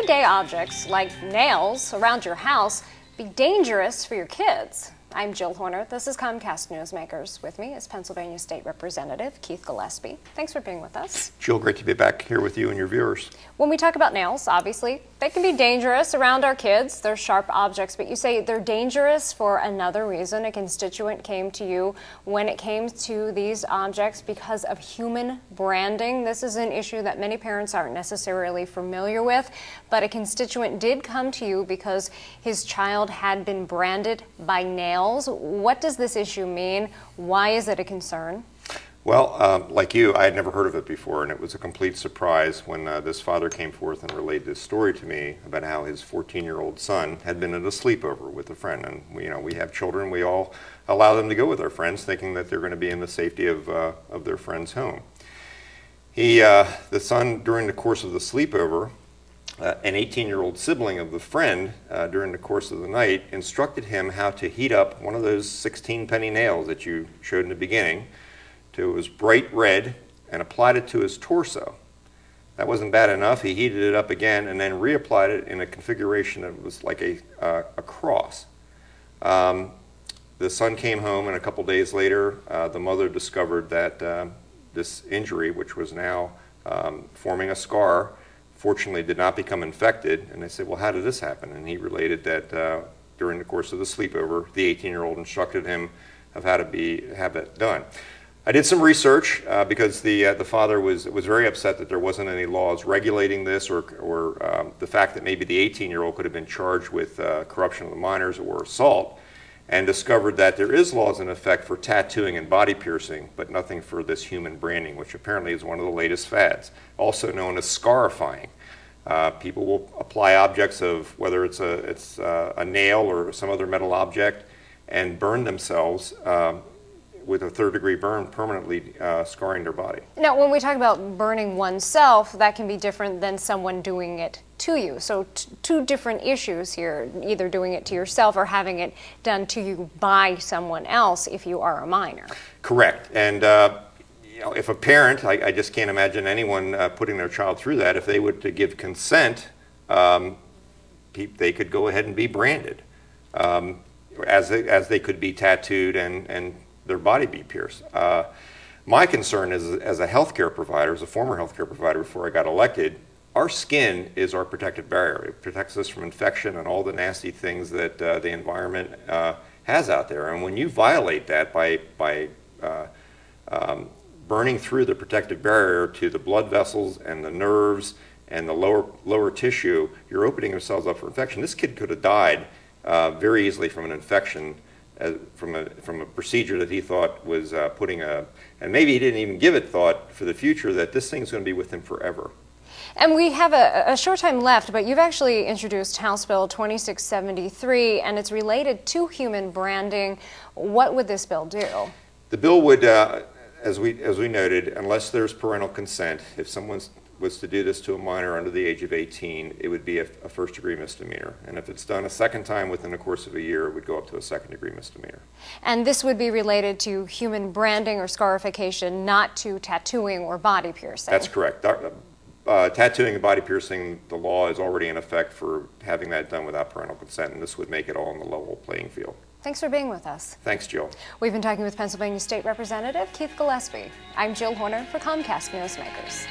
everyday objects like nails around your house be dangerous for your kids? I'm Jill Horner. This is Comcast Newsmakers. With me is Pennsylvania State Representative Keith Gillespie. Thanks for being with us. Jill, great to be back here with you and your viewers. When we talk about nails, obviously, they can be dangerous around our kids. They're sharp objects, but you say they're dangerous for another reason. A constituent came to you when it came to these objects because of human branding. This is an issue that many parents aren't necessarily familiar with, but a constituent did come to you because his child had been branded by nails. What does this issue mean? Why is it a concern? Well, like you, I had never heard of it before, and it was a complete surprise when this father came forth and relayed this story to me about how his 14-year-old son had been at a sleepover with a friend. And we have children. We all allow them to go with our friends, thinking that they're going to be in the safety of their friend's home. The son, during the course of the sleepover, an 18-year-old sibling of the friend, during the course of the night, instructed him how to heat up one of those 16-penny nails that you showed in the beginning. It was bright red, and applied it to his torso. That wasn't bad enough. He heated it up again and then reapplied it in a configuration that was like a cross. The son came home, and a couple days later, the mother discovered that this injury, which was now forming a scar, fortunately did not become infected. And they said, well, how did this happen? And he related that during the course of the sleepover, the 18-year-old instructed him of how to have it done. I did some research because the father was very upset that there wasn't any laws regulating this, or the fact that maybe the 18-year-old could have been charged with corruption of the minors or assault, and discovered that there is laws in effect for tattooing and body piercing, but nothing for this human branding, which apparently is one of the latest fads, also known as scarifying. People will apply objects of whether it's a nail or some other metal object and burn themselves with a third-degree burn, permanently scarring their body. Now, when we talk about burning oneself, that can be different than someone doing it to you. So two different issues here, either doing it to yourself or having it done to you by someone else if you are a minor. Correct. And if a parent, I just can't imagine anyone putting their child through that. If they were to give consent, they could go ahead and be branded, as they could be tattooed and their body be pierced. My concern is, as a healthcare provider, as a former healthcare provider before I got elected, our skin is our protective barrier. It protects us from infection and all the nasty things that the environment has out there. And when you violate that by burning through the protective barrier to the blood vessels and the nerves and the lower tissue, you're opening yourselves up for infection. This kid could have died very easily from an infection, from a procedure that he thought was and maybe he didn't even give it thought for the future that this thing's going to be with him forever. And we have a short time left, but you've actually introduced House Bill 2673, and it's related to human branding. What would this bill do? The bill would, as we noted, unless there's parental consent, if someone was to do this to a minor under the age of 18, it would be a first-degree misdemeanor. And if it's done a second time within the course of a year, it would go up to a second-degree misdemeanor. And this would be related to human branding or scarification, not to tattooing or body piercing. That's correct. Tattooing and body piercing, the law is already in effect for having that done without parental consent, and this would make it all on the level playing field. Thanks for being with us. Thanks, Jill. We've been talking with Pennsylvania State Representative Keith Gillespie. I'm Jill Horner for Comcast Newsmakers.